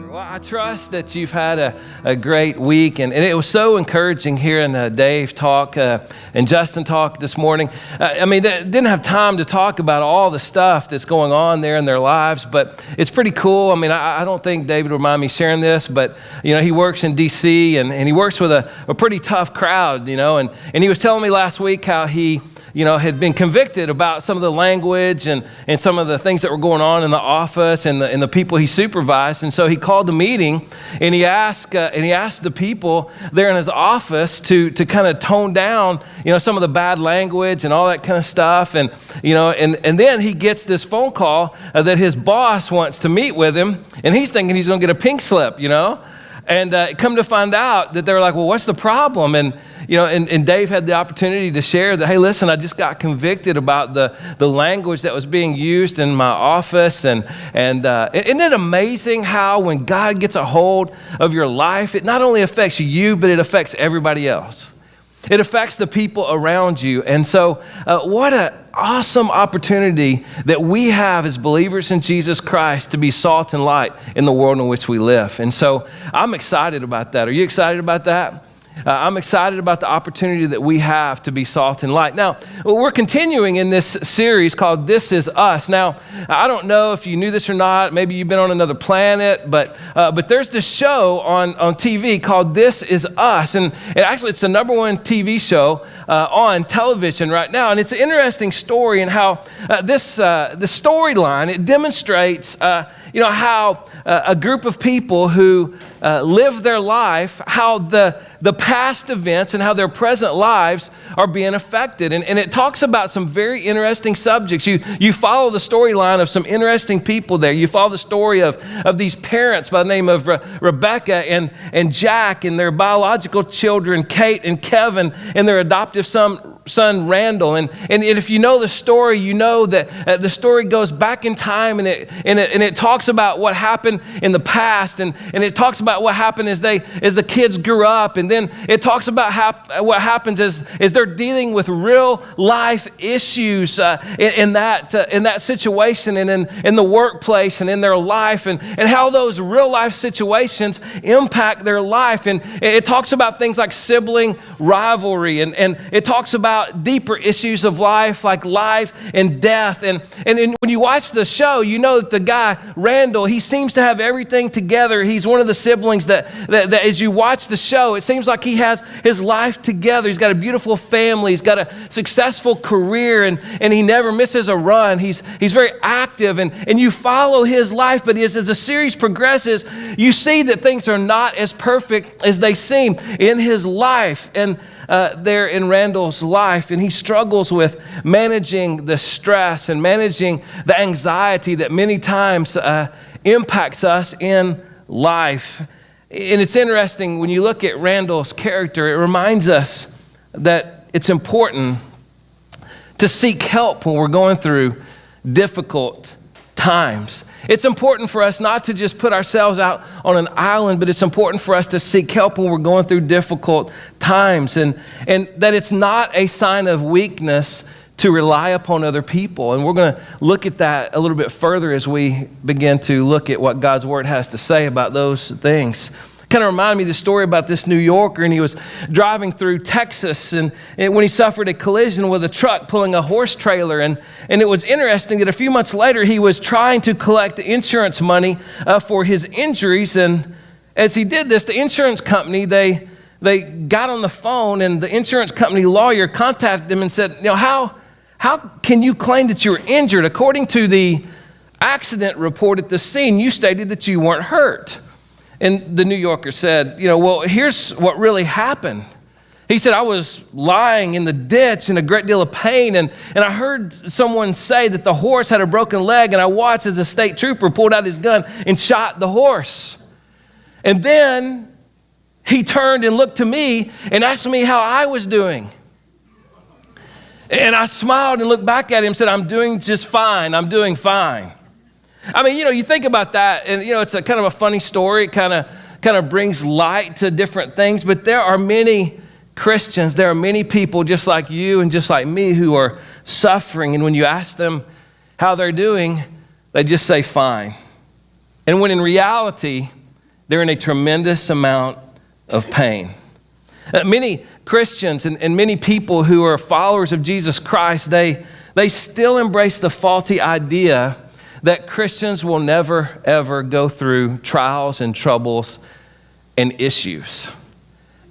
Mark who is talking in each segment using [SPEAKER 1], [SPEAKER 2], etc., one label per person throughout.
[SPEAKER 1] Well, I trust that you've had a great week, and it was so encouraging hearing Dave talk and Justin talk this morning. They didn't have time to talk about all the stuff that's going on there in their lives, but it's pretty cool. I don't think David would mind me sharing this, but he works in D.C. and he works with a pretty tough crowd, and he was telling me last week how he had been convicted about some of the language and some of the things that were going on in the office and the people he supervised. And so he called a meeting and he asked the people there in his office to kind of tone down, some of the bad language and all that kind of stuff. And then he gets this phone call that his boss wants to meet with him, and he's thinking he's going to get a pink slip, And come to find out that they were like, well, what's the problem? And Dave had the opportunity to share that, hey, listen, I just got convicted about the language that was being used in my office. And isn't it amazing how when God gets a hold of your life, it not only affects you, but it affects everybody else. It affects the people around you. And so what an awesome opportunity that we have as believers in Jesus Christ to be salt and light in the world in which we live. And so I'm excited about that. Are you excited about that? I'm excited about the opportunity that we have to be salt and light. Now, we're continuing in this series called This Is Us. Now, I don't know if you knew this or not. Maybe you've been on another planet, but there's this show on TV called This Is Us. And actually, it's the number one TV show on television right now. And it's an interesting story in how the storyline, it demonstrates how a group of people who live their life, how the past events and how their present lives are being affected. And it talks about some very interesting subjects. You follow the storyline of some interesting people there. You follow the story of these parents by the name of Rebecca and Jack and their biological children, Kate and Kevin, and their adoptive son Randall. And if you know the story, you know that the story goes back in time, and it talks about what happened in the past, and it talks about what happened as the kids grew up, and then it talks about what happens as they're dealing with real life issues in that situation and in the workplace and in their life, and how those real life situations impact their life. And it talks about things like sibling rivalry, and it talks about deeper issues of life like life and death. And when you watch the show, you know that the guy Randall, he seems to have everything together. He's one of the siblings that as you watch the show, it seems like he has his life together. He's got a beautiful family. He's got a successful career, and he never misses a run. He's very active, and you follow his life. But as the series progresses, you see that things are not as perfect as they seem in his life and there in Randall's life. And he struggles with managing the stress and managing the anxiety that many times impacts us in life. And it's interesting, when you look at Randall's character, it reminds us that it's important to seek help when we're going through difficult times. It's important for us not to just put ourselves out on an island, but it's important for us to seek help when we're going through difficult times, and that it's not a sign of weakness to rely upon other people. And we're going to look at that a little bit further as we begin to look at what God's Word has to say about those things. Kind of reminded me of the story about this New Yorker, and he was driving through Texas, and when he suffered a collision with a truck pulling a horse trailer, and it was interesting that a few months later he was trying to collect insurance money for his injuries, and as he did this, the insurance company, they got on the phone, and the insurance company lawyer contacted him and said, how can you claim that you were injured? According to the accident report at the scene, you stated that you weren't hurt. And the New Yorker said, well, here's what really happened. He said, I was lying in the ditch in a great deal of pain, and I heard someone say that the horse had a broken leg, and I watched as a state trooper pulled out his gun and shot the horse. And then he turned and looked to me and asked me how I was doing. And I smiled and looked back at him and said, I'm doing just fine. I'm doing fine. I mean, you think about that and, it's a kind of a funny story. It kind of brings light to different things. But there are many Christians, there are many people just like you and just like me who are suffering. And when you ask them how they're doing, they just say fine. And when in reality, they're in a tremendous amount of pain. Many Christians and many people who are followers of Jesus Christ, they still embrace the faulty idea that Christians will never, ever go through trials and troubles and issues.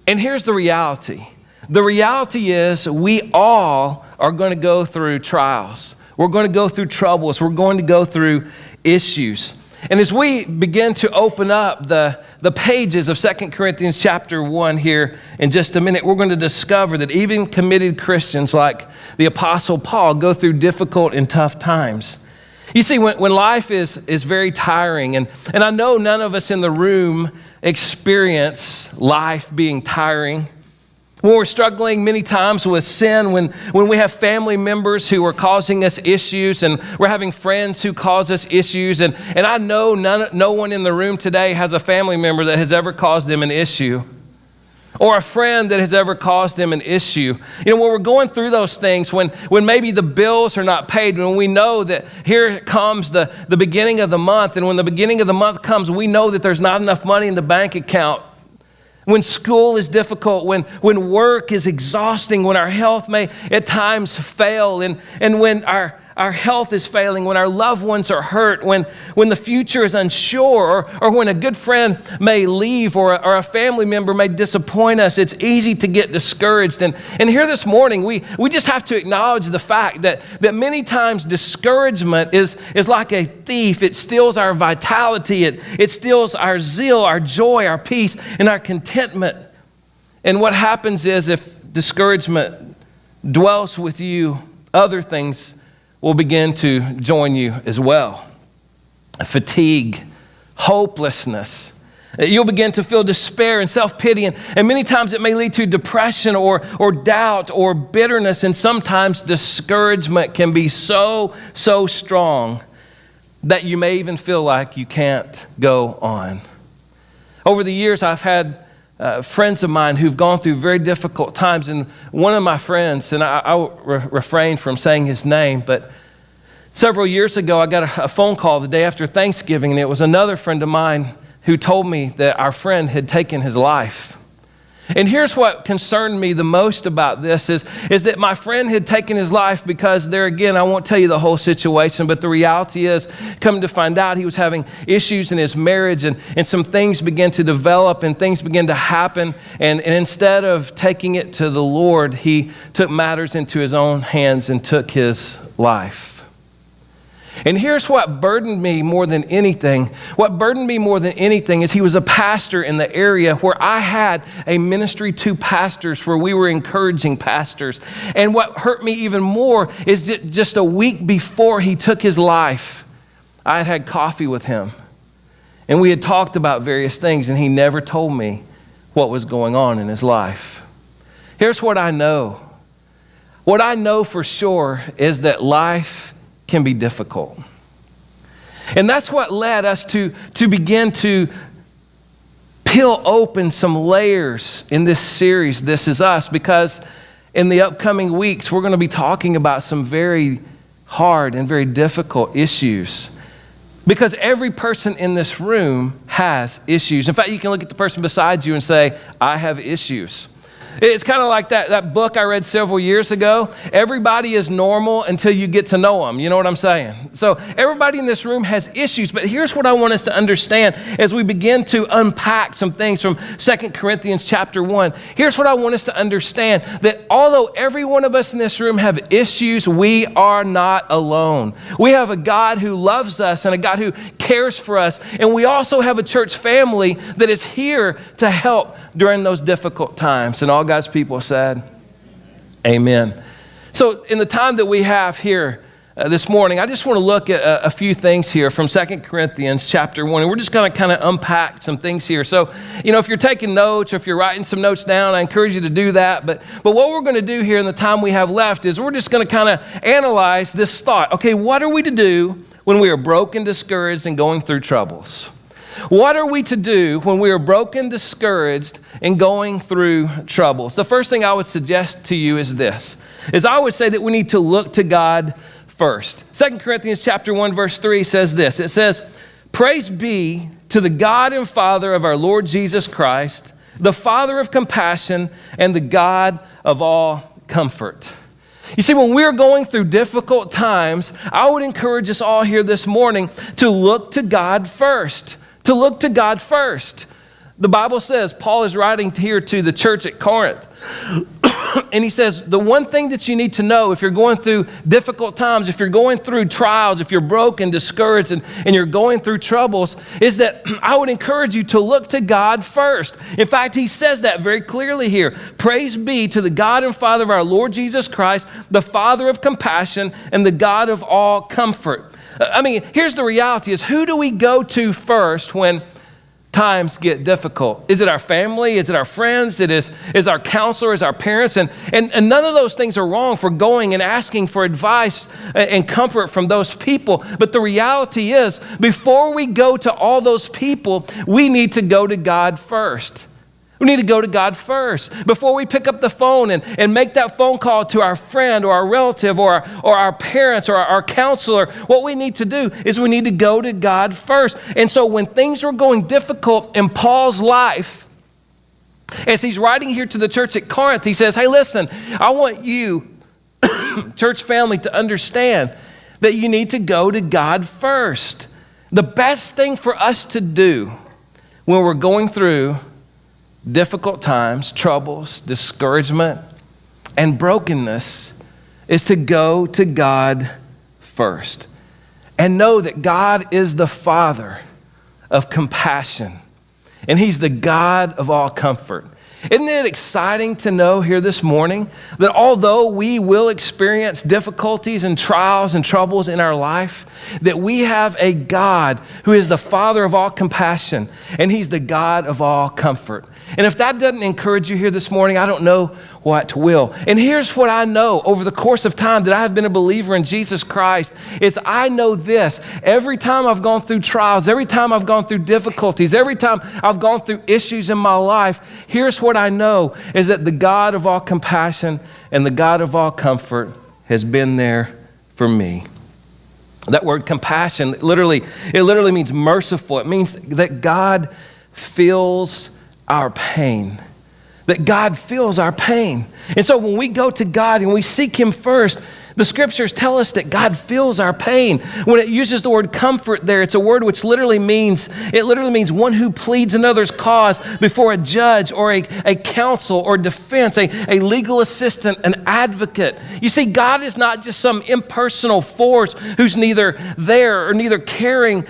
[SPEAKER 1] And here's the reality. The reality is we all are going to go through trials. We're going to go through troubles. We're going to go through issues. And as we begin to open up the pages of 2 Corinthians chapter 1 here in just a minute, we're going to discover that even committed Christians like the Apostle Paul go through difficult and tough times. You see, when life is very tiring, and I know none of us in the room experience life being tiring. When we're struggling many times with sin, when we have family members who are causing us issues, and we're having friends who cause us issues, and I know no one in the room today has a family member that has ever caused them an issue, or a friend that has ever caused them an issue. When we're going through those things, when maybe the bills are not paid, when we know that here comes the beginning of the month, and when the beginning of the month comes, we know that there's not enough money in the bank account. When school is difficult, when work is exhausting, when our health may at times fail, and when our health is failing, when our loved ones are hurt, when the future is unsure, or when a good friend may leave, or a family member may disappoint us, it's easy to get discouraged. And here this morning, we just have to acknowledge the fact that many times discouragement is like a thief. It steals our vitality. It steals our zeal, our joy, our peace, and our contentment. And what happens is if discouragement dwells with you, other things will begin to join you as well. Fatigue, hopelessness. You'll begin to feel despair and self-pity, and many times it may lead to depression or doubt or bitterness, and sometimes discouragement can be so strong that you may even feel like you can't go on. Over the years, I've had friends of mine who've gone through very difficult times. And one of my friends, and I'll refrain from saying his name, but several years ago, I got a phone call the day after Thanksgiving, and it was another friend of mine who told me that our friend had taken his life. And here's what concerned me the most about this is that my friend had taken his life because there again, I won't tell you the whole situation, but the reality is, come to find out, he was having issues in his marriage, and some things began to develop and things began to happen. And instead of taking it to the Lord, he took matters into his own hands and took his life. And here's what burdened me more than anything. What burdened me more than anything is he was a pastor in the area where I had a ministry to pastors, where we were encouraging pastors. And what hurt me even more is that just a week before he took his life, I had coffee with him. And we had talked about various things, and he never told me what was going on in his life. Here's what I know. What I know for sure is that life can be difficult. And that's what led us to begin to peel open some layers in this series, This Is Us, because in the upcoming weeks, we're going to be talking about some very hard and very difficult issues. Because every person in this room has issues. In fact, you can look at the person beside you and say, I have issues. It's kind of like that book I read several years ago. Everybody is normal until you get to know them. You know what I'm saying? So everybody in this room has issues, but here's what I want us to understand as we begin to unpack some things from 2 Corinthians chapter 1. Here's what I want us to understand, that although every one of us in this room have issues, we are not alone. We have a God who loves us and a God who cares for us, and we also have a church family that is here to help during those difficult times. And all God's people said, amen. So in the time that we have here this morning, I just want to look at a few things here from 2 Corinthians chapter 1. And we're just going to kind of unpack some things here. So, if you're taking notes or if you're writing some notes down, I encourage you to do that. But what we're going to do here in the time we have left is we're just going to kind of analyze this thought. Okay, what are we to do when we are broken, discouraged, and going through troubles? What are we to do when we are broken, discouraged, and going through troubles? The first thing I would suggest to you is this, is I would say that we need to look to God first. 2 Corinthians chapter 1, verse 3 says this. It says, "Praise be to the God and Father of our Lord Jesus Christ, the Father of compassion and the God of all comfort." You see, when we're going through difficult times, I would encourage us all here this morning to look to God first. To look to God first. The Bible says, Paul is writing here to the church at Corinth, and he says, the one thing that you need to know if you're going through difficult times, if you're going through trials, if you're broken, discouraged, and you're going through troubles, is that I would encourage you to look to God first. In fact, he says that very clearly here. Praise be to the God and Father of our Lord Jesus Christ, the Father of compassion and the God of all comfort. I mean, here's the reality is, who do we go to first when times get difficult? Is it our family? Is it our friends? Is our counselor? Is our parents? And none of those things are wrong for going and asking for advice and comfort from those people. But the reality is, before we go to all those people, we need to go to God first. We need to go to God first. Before we pick up the phone and make that phone call to our friend or our relative or our parents or our counselor, what we need to do is we need to go to God first. And so when things were going difficult in Paul's life, as he's writing here to the church at Corinth, he says, hey, listen, I want you, church family, to understand that you need to go to God first. The best thing for us to do when we're going through difficult times, troubles, discouragement, and brokenness is to go to God first and know that God is the Father of compassion and He's the God of all comfort. Isn't it exciting to know here this morning that although we will experience difficulties and trials and troubles in our life, that we have a God who is the Father of all compassion and He's the God of all comfort. And if that doesn't encourage you here this morning, I don't know what will. And here's what I know over the course of time that I have been a believer in Jesus Christ is I know this. Every time I've gone through trials, every time I've gone through difficulties, every time I've gone through issues in my life, here's what I know is that the God of all compassion and the God of all comfort has been there for me. That word compassion, it literally means merciful. It means that God feels our pain, that God feels our pain. And so when we go to God and we seek Him first, the scriptures tell us that God feels our pain. When it uses the word comfort there, it's a word which literally means one who pleads another's cause before a judge or a counsel or defense, a legal assistant, an advocate. You see, God is not just some impersonal force who's neither there or neither caring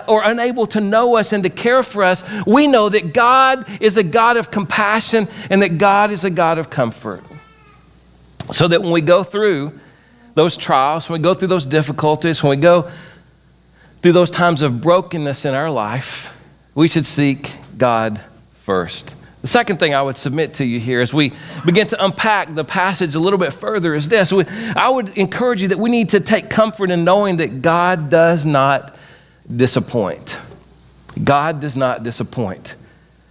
[SPEAKER 1] or unable to know us and to care for us. We know that God is a God of compassion and that God is a God of comfort. So that when we go through those trials, when we go through those difficulties, when we go through those times of brokenness in our life, we should seek God first. The second thing I would submit to you here as we begin to unpack the passage a little bit further is this. I would encourage you that we need to take comfort in knowing that God does not disappoint. God does not disappoint.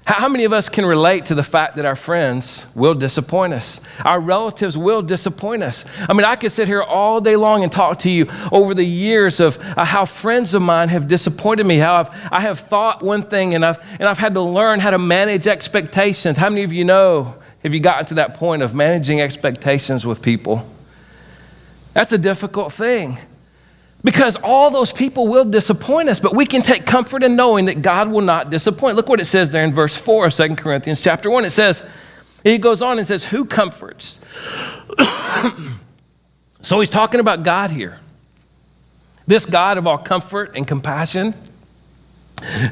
[SPEAKER 1] How many of us can relate to the fact that our friends will disappoint us? Our relatives will disappoint us. I mean, I could sit here all day long and talk to you over the years of how friends of mine have disappointed me, how I have thought one thing and I've had to learn how to manage expectations. How many of you know, have you gotten to that point of managing expectations with people? That's a difficult thing. Because all those people will disappoint us, but we can take comfort in knowing that God will not disappoint. Look what it says there in verse 4 of 2 Corinthians chapter 1. It says, he goes on and says, who comforts? So he's talking about God here. This God of all comfort and compassion,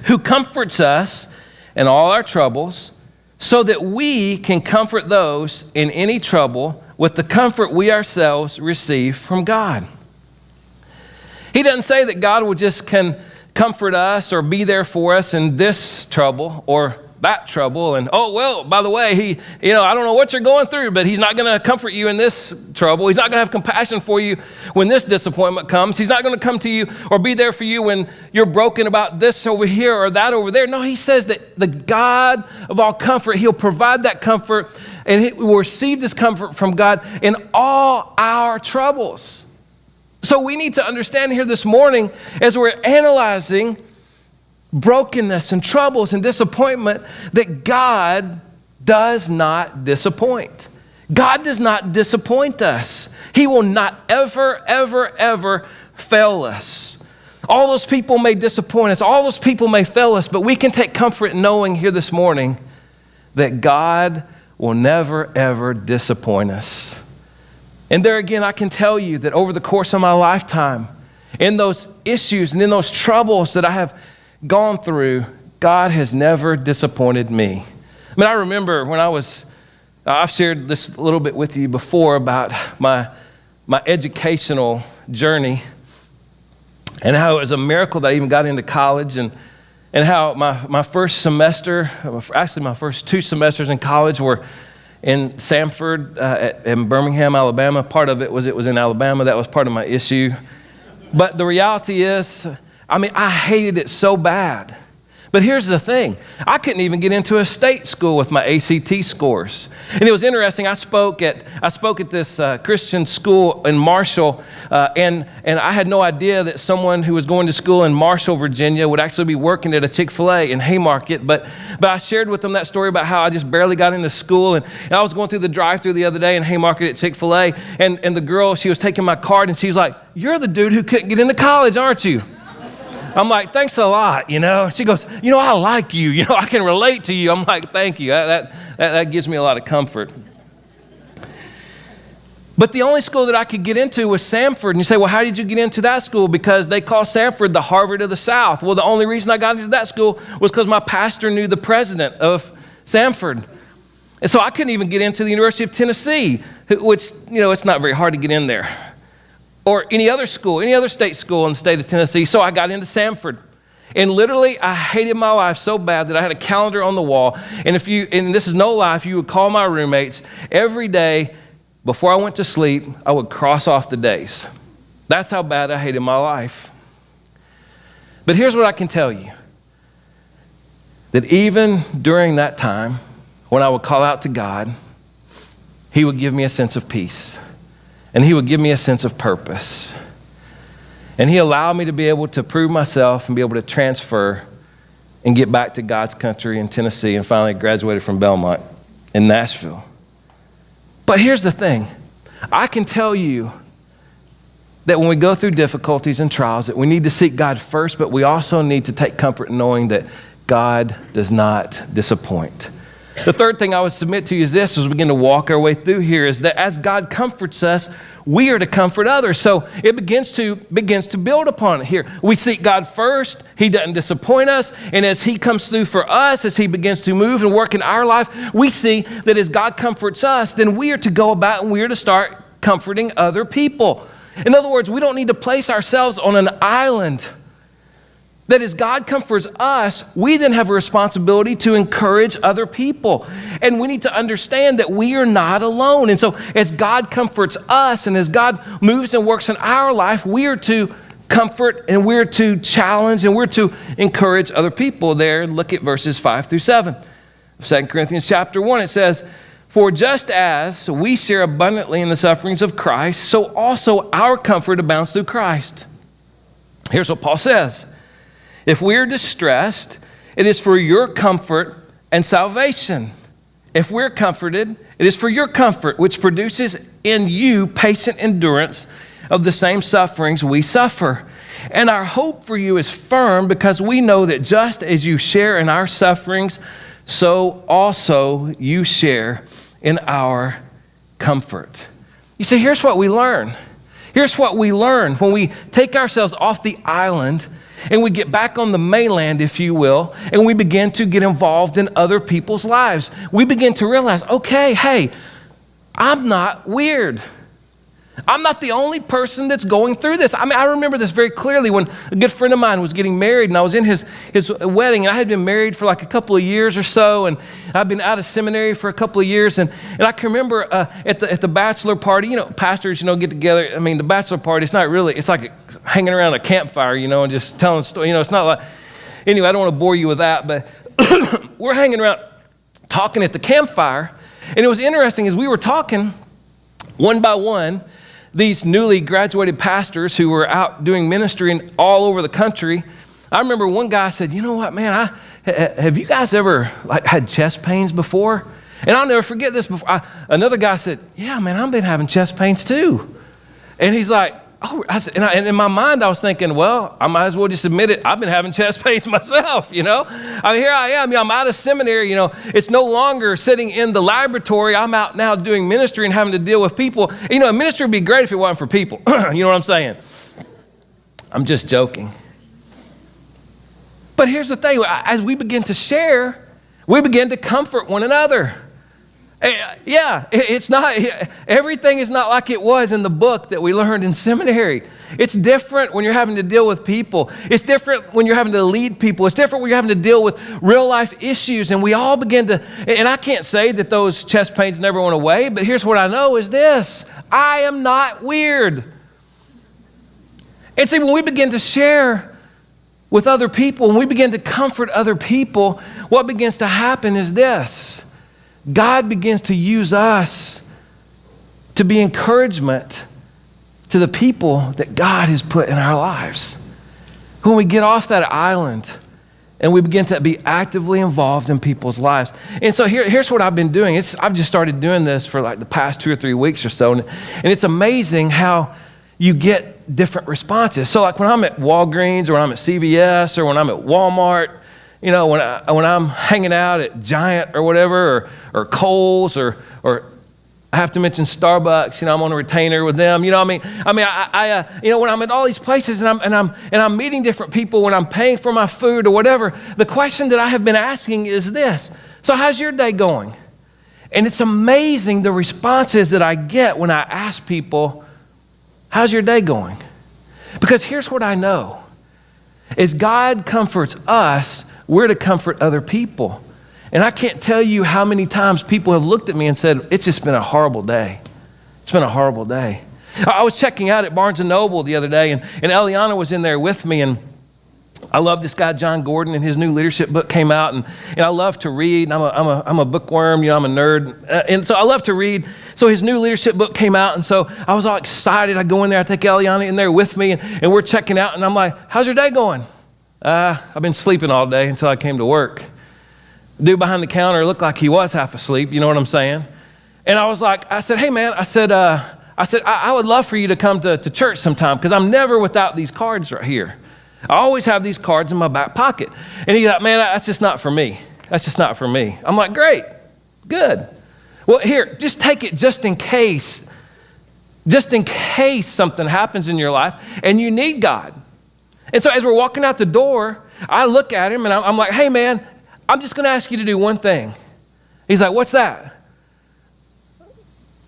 [SPEAKER 1] who comforts us in all our troubles, so that we can comfort those in any trouble with the comfort we ourselves receive from God. He doesn't say that God will just can comfort us or be there for us in this trouble or that trouble. And, oh, well, by the way, I don't know what you're going through, but he's not going to comfort you in this trouble. He's not going to have compassion for you when this disappointment comes. He's not going to come to you or be there for you when you're broken about this over here or that over there. No, he says that the God of all comfort, he'll provide that comfort, and we will receive this comfort from God in all our troubles. So we need to understand here this morning, as we're analyzing brokenness and troubles and disappointment, that God does not disappoint. God does not disappoint us. He will not ever, ever, ever fail us. All those people may disappoint us. All those people may fail us, but we can take comfort in knowing here this morning that God will never, ever disappoint us. And there again, I can tell you that over the course of my lifetime, in those issues and in those troubles that I have gone through, God has never disappointed me. I mean, I remember when I've shared this a little bit with you before about my educational journey and how it was a miracle that I even got into college, and how my first semester, actually my first 2 semesters in college were in Samford, in Birmingham, Alabama. Part of it was in Alabama. That was part of my issue. But the reality is, I hated it so bad. But here's the thing. I couldn't even get into a state school with my ACT scores. And it was interesting. I spoke at this Christian school in Marshall, and I had no idea that someone who was going to school in Marshall, Virginia, would actually be working at a Chick-fil-A in Haymarket. But I shared with them that story about how I just barely got into school, and I was going through the drive-thru the other day in Haymarket at Chick-fil-A, and the girl, she was taking my card, and she's like, "You're the dude who couldn't get into college, aren't you?" I'm like, "Thanks a lot, She goes, "I like you. I can relate to you." I'm like, "Thank you." That gives me a lot of comfort. But the only school that I could get into was Samford. And you say, "Well, how did you get into that school?" Because they call Samford the Harvard of the South. Well, the only reason I got into that school was because my pastor knew the president of Samford. And so I couldn't even get into the University of Tennessee, which, it's not very hard to get in there. Or any other school, any other state school in the state of Tennessee. So I got into Samford. And literally, I hated my life so bad that I had a calendar on the wall. And this is no lie, if you would call my roommates, every day before I went to sleep, I would cross off the days. That's how bad I hated my life. But here's what I can tell you. That even during that time, when I would call out to God, he would give me a sense of peace. And he would give me a sense of purpose. And he allowed me to be able to prove myself and be able to transfer and get back to God's country in Tennessee, and finally graduated from Belmont in Nashville. But here's the thing. I can tell you that when we go through difficulties and trials, that we need to seek God first, but we also need to take comfort in knowing that God does not disappoint. The third thing I would submit to you is this, as we begin to walk our way through here, is that as God comforts us, we are to comfort others. So it begins to build upon it here. We seek God first. He doesn't disappoint us. And as he comes through for us, as he begins to move and work in our life, we see that as God comforts us, then we are to go about and we are to start comforting other people. In other words, we don't need to place ourselves on an island. That as God comforts us, we then have a responsibility to encourage other people. And we need to understand that we are not alone. And so as God comforts us and as God moves and works in our life, we are to comfort and we're to challenge and we're to encourage other people. There, look at verses 5 through 7 of 2 Corinthians chapter 1. It says, "For just as we share abundantly in the sufferings of Christ, so also our comfort abounds through Christ." Here's what Paul says. "If we are distressed, it is for your comfort and salvation. If we're comforted, it is for your comfort, which produces in you patient endurance of the same sufferings we suffer. And our hope for you is firm, because we know that just as you share in our sufferings, so also you share in our comfort." You see, here's what we learn. Here's what we learn when we take ourselves off the island and we get back on the mainland, if you will, and we begin to get involved in other people's lives. We begin to realize, okay, hey, I'm not weird. I'm not the only person that's going through this. I mean, I remember this very clearly when a good friend of mine was getting married, and I was in his wedding, and I had been married for like a couple of years or so, and I'd been out of seminary for a couple of years, and I can remember at the bachelor party, you know, pastors, you know, get together. I mean, the bachelor party, it's like hanging around a campfire, you know, and just telling stories. You know, it's not like, anyway, I don't want to bore you with that, but we're hanging around talking at the campfire, and it was interesting as we were talking, one by one, these newly graduated pastors who were out doing ministry all over the country. I remember one guy said, you know what, man, have you guys ever had chest pains before? And I'll never forget this. Another guy said, yeah, man, I've been having chest pains too. And he's like, oh, and in my mind, I was thinking, well, I might as well just admit it. I've been having chest pains myself, you know. I mean, here I am. You know, I'm out of seminary. You know, it's no longer sitting in the laboratory. I'm out now doing ministry and having to deal with people. You know, ministry would be great if it wasn't for people. You know what I'm saying? I'm just joking. But here's the thing. As we begin to share, we begin to comfort one another. Yeah, it's not, everything is not like it was in the book that we learned in seminary. It's different when you're having to deal with people. It's different when you're having to lead people. It's different when you're having to deal with real life issues. And we all begin to, and I can't say that those chest pains never went away, but here's what I know is this: I am not weird. And see, when we begin to share with other people, when we begin to comfort other people, what begins to happen is this: God begins to use us to be encouragement to the people that God has put in our lives. When we get off that island and we begin to be actively involved in people's lives. And so here's what I've been doing. I've just started doing this for like the past 2 or 3 weeks or so. And it's amazing how you get different responses. So like when I'm at Walgreens or when I'm at CVS or when I'm at Walmart, you know, when I'm hanging out at Giant or whatever, or Kohl's, or I have to mention Starbucks, you know, I'm on a retainer with them. You know, I you know, when I'm at all these places and I'm meeting different people, when I'm paying for my food or whatever, the question that I have been asking is this: so how's your day going? And it's amazing the responses that I get when I ask people, how's your day going? Because here's what I know: is God comforts us, we're to comfort other people. And I can't tell you how many times people have looked at me and said, it's just been a horrible day. It's been a horrible day. I was checking out at Barnes & Noble the other day, and Eliana was in there with me, and I love this guy, John Gordon, and his new leadership book came out, and I love to read. And I'm a bookworm, you know, I'm a nerd, and so I love to read. So his new leadership book came out, and so I was all excited. I go in there, I take Eliana in there with me, and we're checking out, and I'm like, how's your day going? I've been sleeping all day until I came to work. The dude behind the counter looked like he was half asleep, you know what I'm saying? And I said, hey man, I said, I would love for you to come to church sometime, because I'm never without these cards right here. I always have these cards in my back pocket. And he's like, man, that's just not for me. That's just not for me. I'm like, great, good. Well, here, just take it just in case something happens in your life and you need God. And so as we're walking out the door, I look at him and I'm like, hey man, I'm just going to ask you to do one thing. He's like, what's that?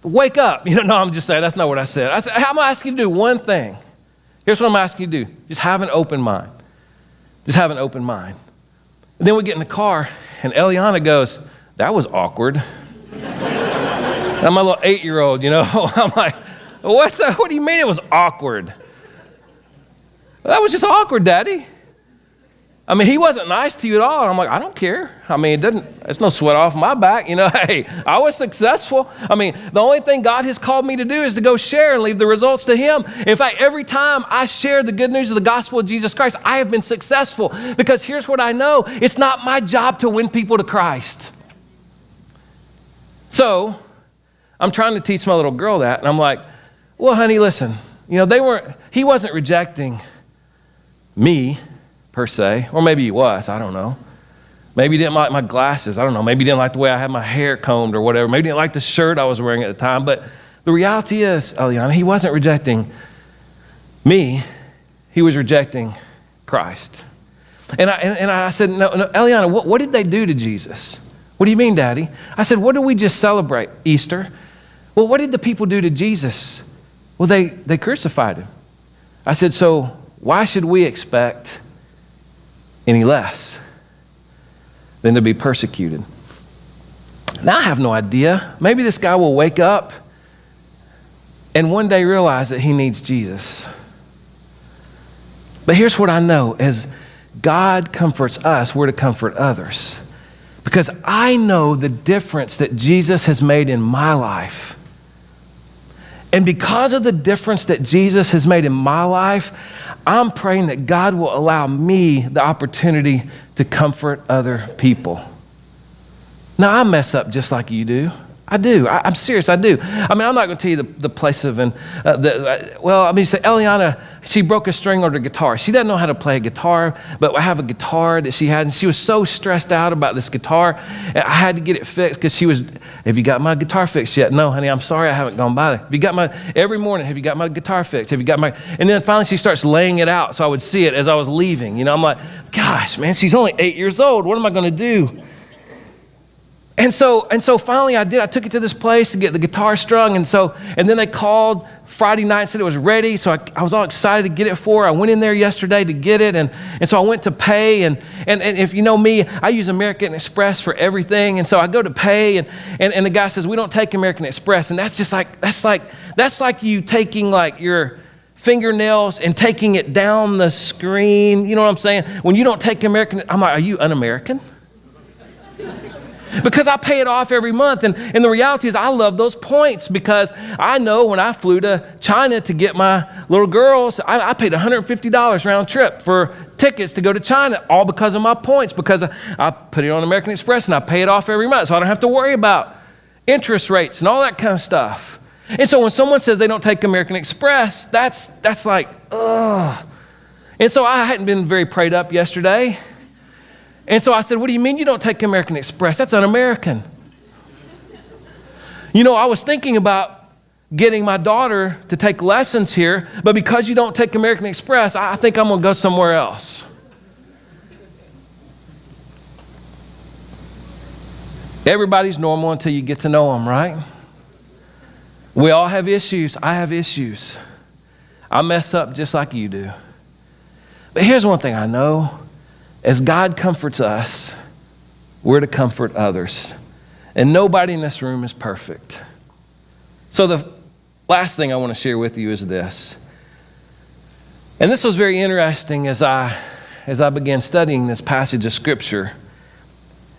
[SPEAKER 1] Wake up. You know, no, I'm just saying, that's not what I said. I said, I'm going to ask you to do one thing. Here's what I'm asking you to do. Just have an open mind. Just have an open mind. And then we get in the car and Eliana goes, that was awkward. I'm my little 8-year-old, you know. I'm like, what's that? What do you mean it was awkward? That was just awkward, Daddy. I mean, he wasn't nice to you at all. And I'm like, I don't care. I mean, it's no sweat off my back. You know, hey, I was successful. I mean, the only thing God has called me to do is to go share and leave the results to him. In fact, every time I share the good news of the gospel of Jesus Christ, I have been successful, because here's what I know. It's not my job to win people to Christ. So I'm trying to teach my little girl that. And I'm like, well, honey, listen, you know, he wasn't rejecting me per se, or maybe he was, I don't know. Maybe he didn't like my glasses, I don't know. Maybe he didn't like the way I had my hair combed or whatever. Maybe he didn't like the shirt I was wearing at the time. But the reality is, Eliana, he wasn't rejecting me, he was rejecting Christ. And I said, no, Eliana, what did they do to Jesus? What do you mean, Daddy? I said, what did we just celebrate? Easter. Well, what did the people do to Jesus Well, they crucified him. I said, so why should we expect any less than to be persecuted? Now I have no idea. Maybe this guy will wake up and one day realize that he needs Jesus. But here's what I know. As God comforts us, we're to comfort others. Because I know the difference that Jesus has made in my life. And because of the difference that Jesus has made in my life, I'm praying that God will allow me the opportunity to comfort other people. Now, I mess up just like you do. I do. I'm serious. I do. I mean, I'm not going to tell you the place of, you say, Eliana, she broke a string on her guitar. She doesn't know how to play a guitar, but I have a guitar that she had, and she was so stressed out about this guitar. I had to get it fixed because she was, have you got my guitar fixed yet? No, honey, I'm sorry, I haven't gone by there. Every morning, have you got my guitar fixed? And then finally she starts laying it out so I would see it as I was leaving. I'm like, gosh, man, she's only 8 years old. What am I going to do? And so finally I did. I took it to this place to get the guitar strung. And then they called Friday night and said it was ready. So I was all excited to get it for her. I went in there yesterday to get it. And so I went to pay. And if you know me, I use American Express for everything. And so I go to pay and the guy says, we don't take American Express. And that's like you taking like your fingernails and taking it down the screen. You know what I'm saying? When you don't take American, I'm like, are you un-American? Because I pay it off every month. And the reality is I love those points because I know when I flew to China to get my little girls, I paid $150 round trip for tickets to go to China, all because of my points, because I put it on American Express and I pay it off every month. So I don't have to worry about interest rates and all that kind of stuff. And so when someone says they don't take American Express, that's like, ugh. And so I hadn't been very prayed up yesterday. And so I said, what do you mean you don't take American Express? That's un-American. I was thinking about getting my daughter to take lessons here, but because you don't take American Express, I think I'm going to go somewhere else. Everybody's normal until you get to know them, right? We all have issues. I have issues. I mess up just like you do. But here's one thing I know. As God comforts us, we're to comfort others. And nobody in this room is perfect. So the last thing I want to share with you is this. And this was very interesting as I began studying this passage of Scripture.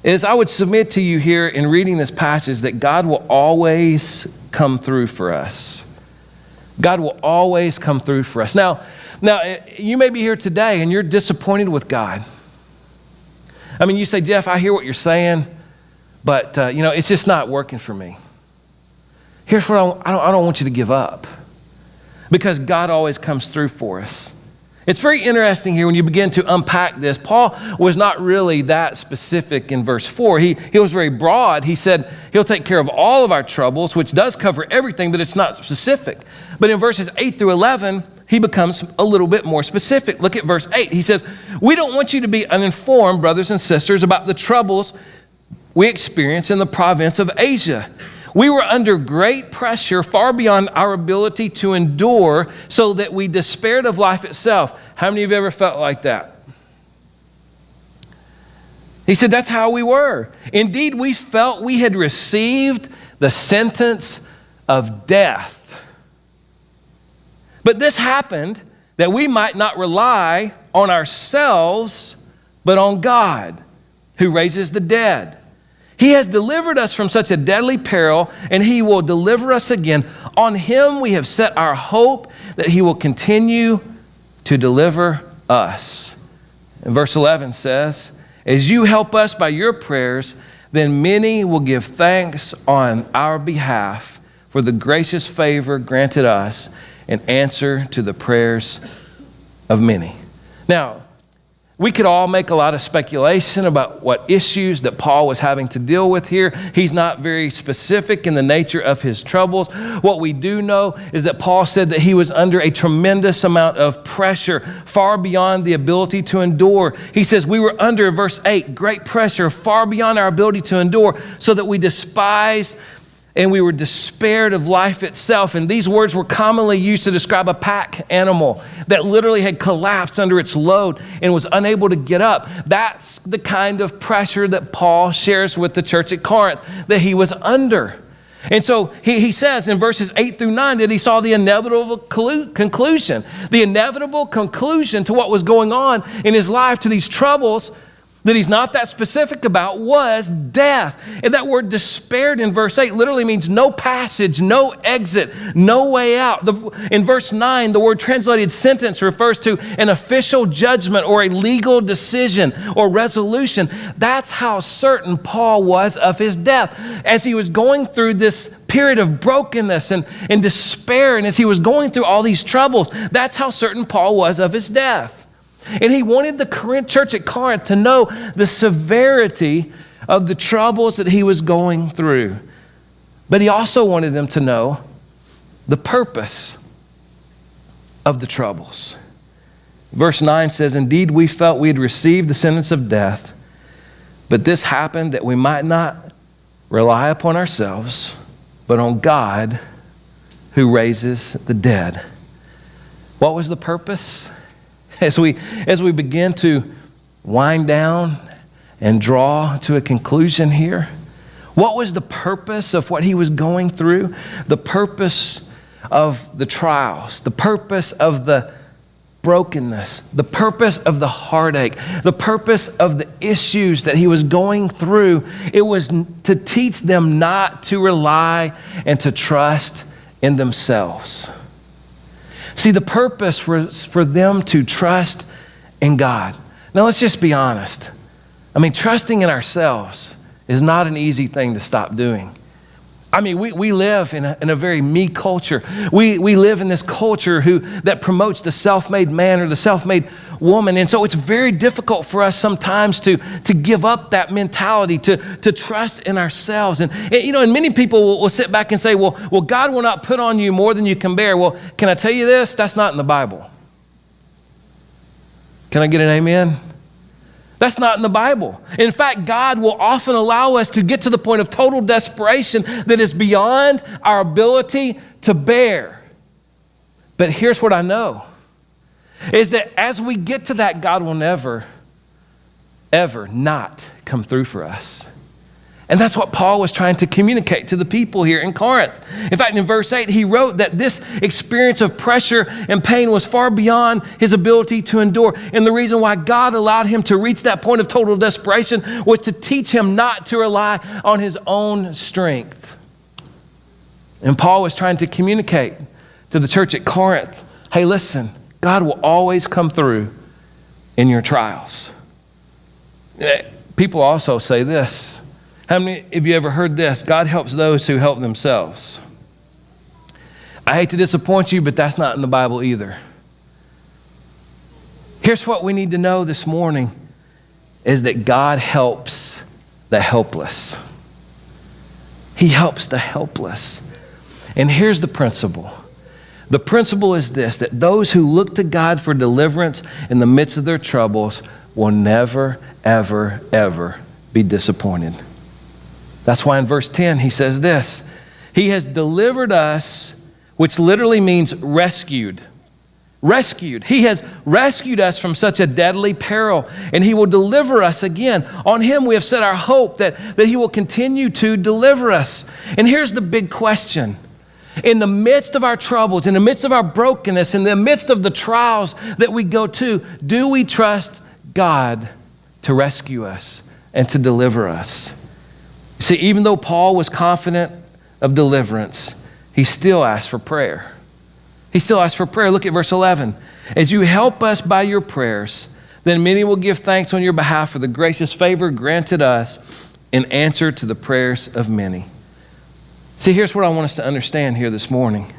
[SPEAKER 1] Is I would submit to you here in reading this passage that God will always come through for us. God will always come through for us. Now, you may be here today and you're disappointed with God. I mean, you say, Jeff, I hear what you're saying, but it's just not working for me. Here's what I don't want you to give up, because God always comes through for us. It's very interesting here when you begin to unpack this. Paul was not really that specific in verse 4. He was very broad. He said he'll take care of all of our troubles, which does cover everything, but it's not specific. But in verses 8 through 11, he becomes a little bit more specific. Look at verse 8. He says, we don't want you to be uninformed, brothers and sisters, about the troubles we experience in the province of Asia. We were under great pressure, far beyond our ability to endure, so that we despaired of life itself. How many of you ever felt like that? He said, that's how we were. Indeed, we felt we had received the sentence of death. But this happened that we might not rely on ourselves, but on God, who raises the dead. He has delivered us from such a deadly peril, and he will deliver us again. On him we have set our hope that he will continue to deliver us. And verse 11 says, as you help us by your prayers, then many will give thanks on our behalf for the gracious favor granted us in answer to the prayers of many. Now, we could all make a lot of speculation about what issues that Paul was having to deal with here. He's not very specific in the nature of his troubles. What we do know is that Paul said that he was under a tremendous amount of pressure, far beyond the ability to endure. He says we were under, verse 8, great pressure, far beyond our ability to endure, so that we despised and we were despaired of life itself. And these words were commonly used to describe a pack animal that literally had collapsed under its load and was unable to get up. That's the kind of pressure that Paul shares with the church at Corinth that he was under. And so he says in verses 8 through 9 that he saw the inevitable conclusion. The inevitable conclusion to what was going on in his life, to these troubles that he's not that specific about, was death. And that word despaired in verse 8 literally means no passage, no exit, no way out. In verse 9, the word translated sentence refers to an official judgment or a legal decision or resolution. That's how certain Paul was of his death. As he was going through this period of brokenness and despair, and as he was going through all these troubles, that's how certain Paul was of his death. And he wanted the church at Corinth to know the severity of the troubles that he was going through. But he also wanted them to know the purpose of the troubles. Verse 9 says, "Indeed, we felt we had received the sentence of death, but this happened that we might not rely upon ourselves, but on God who raises the dead." What was the purpose? As we begin to wind down and draw to a conclusion here, what was the purpose of what he was going through? The purpose of the trials, the purpose of the brokenness, the purpose of the heartache, the purpose of the issues that he was going through. It was to teach them not to rely and to trust in themselves. See, the purpose was for them to trust in God. Now, let's just be honest. I mean, trusting in ourselves is not an easy thing to stop doing. I mean, we live in a very me culture. We live in this culture that promotes the self-made man or the self-made woman. And so it's very difficult for us sometimes to give up that mentality, to trust in ourselves. And many people will sit back and say, well, God will not put on you more than you can bear. Well, can I tell you this? That's not in the Bible. Can I get an amen? That's not in the Bible. In fact, God will often allow us to get to the point of total desperation that is beyond our ability to bear. But here's what I know, is that as we get to that, God will never, ever not come through for us. And that's what Paul was trying to communicate to the people here in Corinth. In fact, in verse 8, he wrote that this experience of pressure and pain was far beyond his ability to endure. And the reason why God allowed him to reach that point of total desperation was to teach him not to rely on his own strength. And Paul was trying to communicate to the church at Corinth, hey, listen, God will always come through in your trials. People also say this. How many of you ever heard this? God helps those who help themselves. I hate to disappoint you, but that's not in the Bible either. Here's what we need to know this morning is that God helps the helpless. He helps the helpless. And here's the principle. The principle is this, that those who look to God for deliverance in the midst of their troubles will never, ever, ever be disappointed. That's why in verse 10 he says this, he has delivered us, which literally means rescued. Rescued. He has rescued us from such a deadly peril, and he will deliver us again. On him we have set our hope that he will continue to deliver us. And here's the big question. In the midst of our troubles, in the midst of our brokenness, in the midst of the trials that we go to, do we trust God to rescue us and to deliver us? See, even though Paul was confident of deliverance, he still asked for prayer. He still asked for prayer. Look at verse 11. As you help us by your prayers, then many will give thanks on your behalf for the gracious favor granted us in answer to the prayers of many. See, here's what I want us to understand here this morning.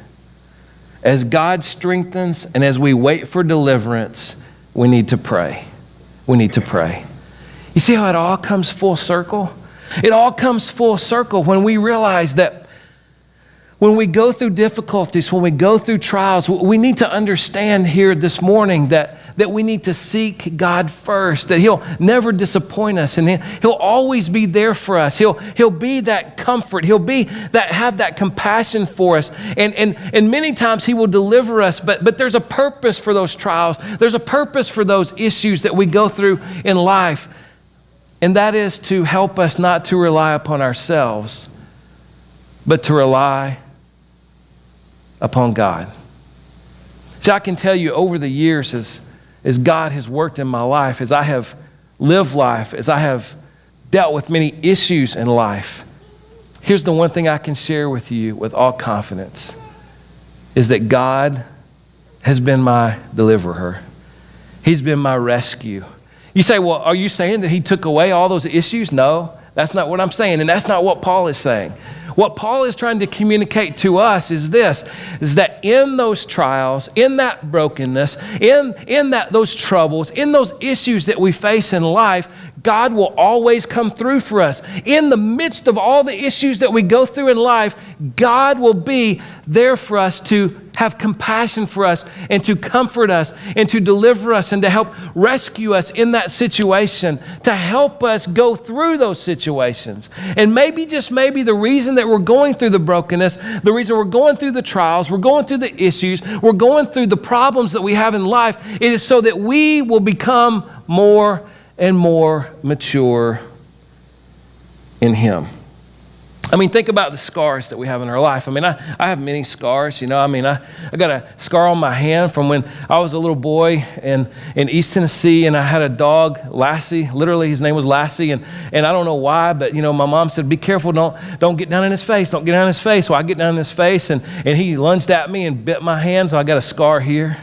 [SPEAKER 1] As God strengthens and as we wait for deliverance, we need to pray. We need to pray. You see how it all comes full circle? It all comes full circle when we realize that when we go through difficulties, when we go through trials, we need to understand here this morning that we need to seek God first, that He'll never disappoint us, and He'll always be there for us. He'll be that comfort. He'll be that, have that compassion for us. And many times He will deliver us, but there's a purpose for those trials. There's a purpose for those issues that we go through in life. And that is to help us not to rely upon ourselves, but to rely upon God. See, I can tell you over the years as God has worked in my life, as I have lived life, as I have dealt with many issues in life, here's the one thing I can share with you with all confidence, is that God has been my deliverer. He's been my rescue. You say, well, are you saying that He took away all those issues? No, that's not what I'm saying, and that's not what Paul is saying. What Paul is trying to communicate to us is this, is that in those trials, in that brokenness, in those troubles, in those issues that we face in life, God will always come through for us. In the midst of all the issues that we go through in life, God will be there for us to have compassion for us and to comfort us and to deliver us and to help rescue us in that situation, to help us go through those situations. And maybe, just maybe, the reason that we're going through the brokenness, the reason we're going through the trials, we're going through the issues, we're going through the problems that we have in life, it is so that we will become more and more mature in Him. I mean, think about the scars that we have in our life. I mean, I have many scars, you know. I mean, I got a scar on my hand from when I was a little boy in East Tennessee, and I had a dog, Lassie. Literally, his name was Lassie, and I don't know why, but, you know, my mom said, be careful, don't get down in his face, don't get down in his face. Well, I get down in his face, and he lunged at me and bit my hand, so I got a scar here.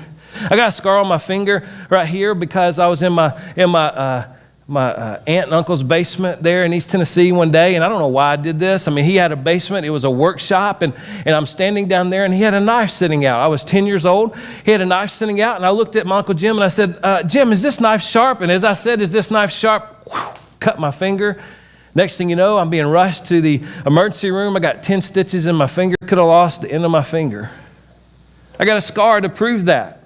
[SPEAKER 1] I got a scar on my finger right here because I was in my aunt and uncle's basement there in East Tennessee one day, and I don't know why I did this. I mean, he had a basement. It was a workshop, and I'm standing down there, and he had a knife sitting out. I was 10 years old. He had a knife sitting out, and I looked at my Uncle Jim, and I said, Jim, is this knife sharp? And as I said, is this knife sharp? Whew, cut my finger. Next thing you know, I'm being rushed to the emergency room. I got 10 stitches in my finger. Could have lost the end of my finger. I got a scar to prove that.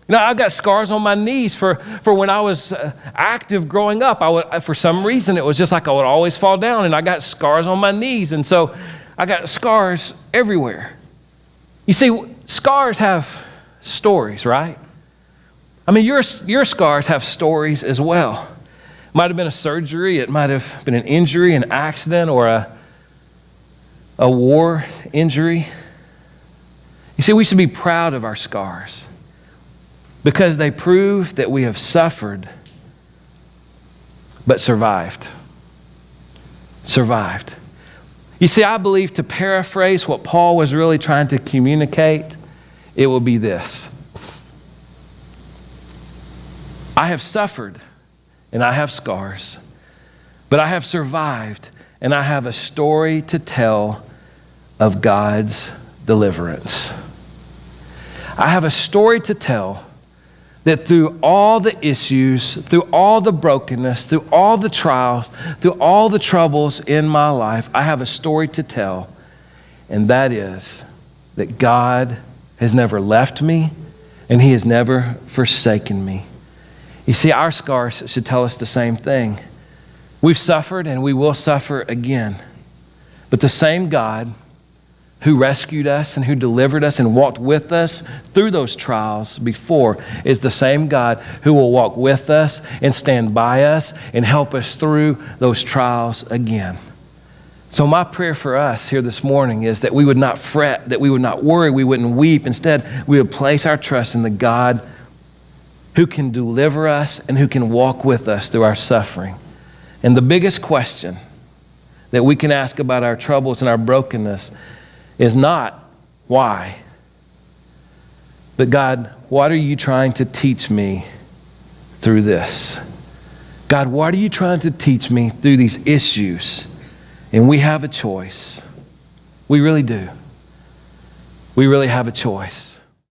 [SPEAKER 1] You know, I've got scars on my knees for when I was active growing up. For some reason, it was just like I would always fall down, and I got scars on my knees. And so I got scars everywhere. You see, scars have stories, right? I mean, your scars have stories as well. It might have been a surgery. It might have been an injury, an accident, or a war injury. You see, we should be proud of our scars, because they prove that we have suffered, but survived. Survived. You see, I believe, to paraphrase what Paul was really trying to communicate, it will be this. I have suffered, and I have scars, but I have survived, and I have a story to tell of God's deliverance. I have a story to tell that through all the issues, through all the brokenness, through all the trials, through all the troubles in my life, I have a story to tell, and that is that God has never left me, and He has never forsaken me. You see, our scars should tell us the same thing. We've suffered, and we will suffer again. But the same God who rescued us and who delivered us and walked with us through those trials before is the same God who will walk with us and stand by us and help us through those trials again. So my prayer for us here this morning is that we would not fret, that we would not worry, we wouldn't weep. Instead, we would place our trust in the God who can deliver us and who can walk with us through our suffering. And the biggest question that we can ask about our troubles and our brokenness is not why, but God, what are you trying to teach me through this? God, what are you trying to teach me through these issues? And we have a choice. We really do. We really have a choice.